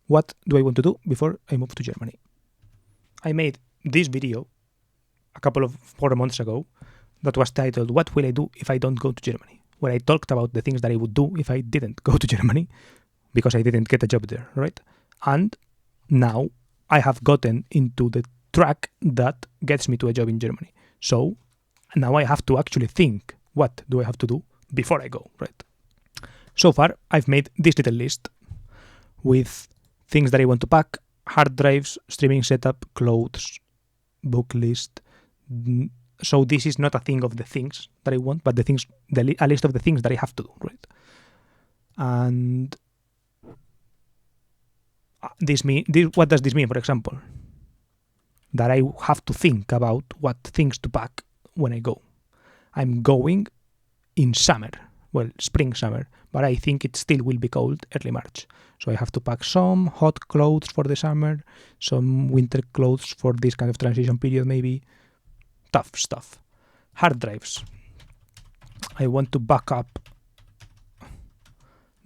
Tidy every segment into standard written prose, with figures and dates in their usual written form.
what do I want to do before I move to Germany? I made this video a couple of 4 months ago that was titled, What Will I Do If I Don't Go to Germany? Where I talked about the things that I would do if I didn't go to Germany because I didn't get a job there, right? And now I have gotten into the track that gets me to a job in Germany. So now I have to actually think, what do I have to do before I go, right? So far, I've made this little list with things that I want to pack: hard drives, streaming setup, clothes, book list. So this is not a thing of the things that I want, but a list of the things that I have to do, right? And what does this mean, for example? That I have to think about what things to pack when I go. I'm going in summer, spring, summer, but I think it still will be cold early March. So I have to pack some hot clothes for the summer, some winter clothes for this kind of transition period, maybe. Tough stuff. Hard drives. I want to back up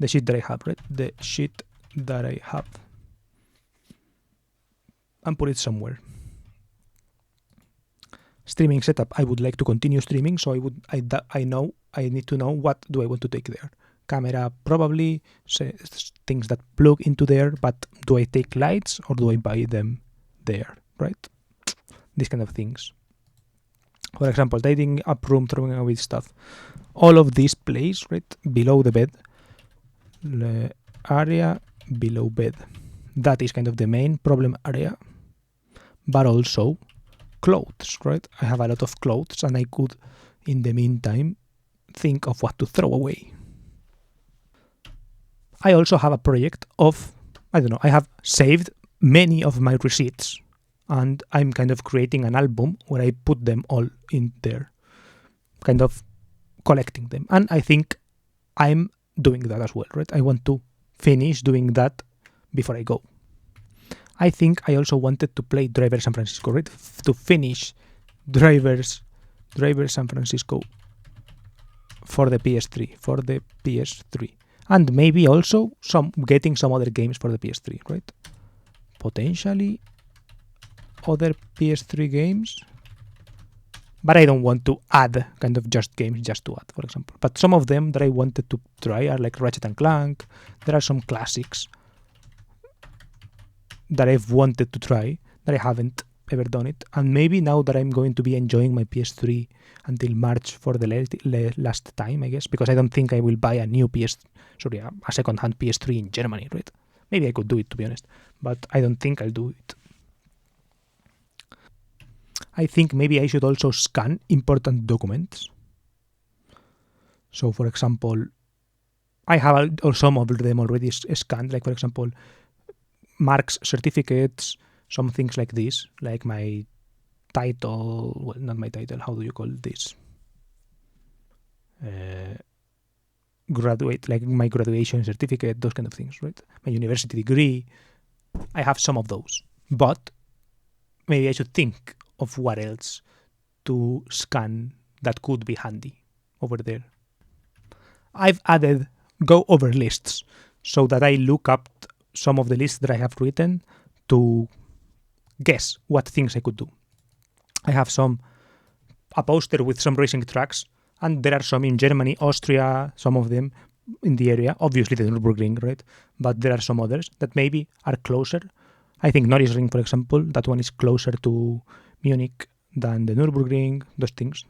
the shit that I have, right? The shit that I have. And put it somewhere. Streaming setup. I would like to continue streaming, so I need to know what do I want to take there. Camera, probably, things that plug into there, but do I take lights or do I buy them there, right? These kind of things. For example, tidying up room, throwing away stuff. All of this place, right, below the bed, the area below bed. That is kind of the main problem area, but also clothes, right? I have a lot of clothes and I could, in the meantime, think of what to throw away. I also have a project of, I have saved many of my receipts and I'm kind of creating an album where I put them all in there, kind of collecting them. And I think I'm doing that as well, right? I want to finish doing that before I go. I think I also wanted to play Driver San Francisco, right? To finish Driver San Francisco for the PS3. And maybe also getting some other games for the PS3, right? Potentially other PS3 games. But I don't want to add kind of just games just to add, for example. But some of them that I wanted to try are like Ratchet & Clank. There are some classics that I've wanted to try that I haven't ever done it. And maybe now that I'm going to be enjoying my PS3 until March for the last time, I guess, because I don't think I will buy a second-hand PS3 in Germany, right? Maybe I could do it, to be honest, but I don't think I'll do it. I think maybe I should also scan important documents. So, for example, I have some of them already scanned, like, for example, marks, certificates, some things like this, like my title, well, not my title, how do you call this? Like my graduation certificate, those kind of things, right? My university degree, I have some of those, but maybe I should think of what else to scan that could be handy over there. I've added go over lists so that I look up some of the lists that I have written to guess what things I could do. I have a poster with some racing tracks, and there are some in Germany, Austria, some of them in the area, obviously the Nürburgring, right? But there are some others that maybe are closer. I think Nürburgring, for example, that one is closer to Munich than the Nürburgring, those things.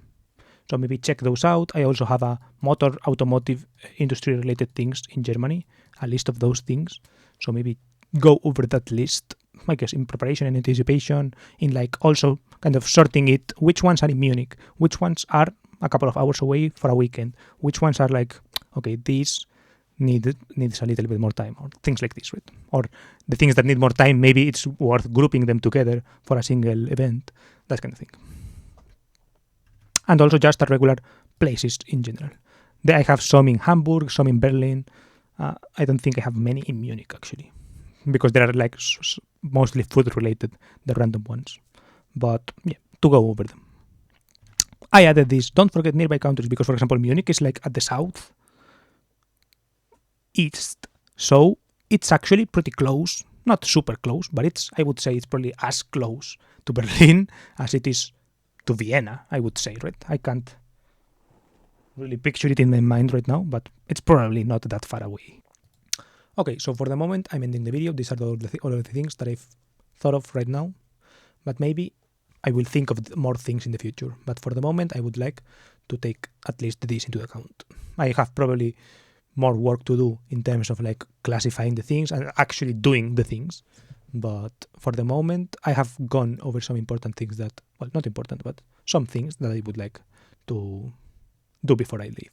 So maybe check those out. I also have a automotive industry related things in Germany, a list of those things. So maybe go over that list, I guess, in preparation and anticipation, in like also kind of sorting it, which ones are in Munich, which ones are a couple of hours away for a weekend, which ones are like, okay, these needs a little bit more time, or things like this, right? Or the things that need more time, maybe it's worth grouping them together for a single event, that kind of thing. And also just the regular places in general. I have some in Hamburg, some in Berlin. I don't think I have many in Munich, actually, because there are like mostly food related, the random ones. But yeah, to go over them. I added this, don't forget nearby countries, because, for example, Munich is like at the south east, so it's actually pretty close not super close, but I would say it's probably as close to Berlin as it is to Vienna, I would say, right? I can't really picture it in my mind right now, but it's probably not that far away. Okay, so for the moment, I'm ending the video. These are all of the things that I've thought of right now, but maybe I will think of more things in the future. But for the moment, I would like to take at least this into account. I have probably more work to do in terms of like classifying the things and actually doing the things. But for the moment, I have gone over some important things that, well, not important, but some things that I would like to do before I leave.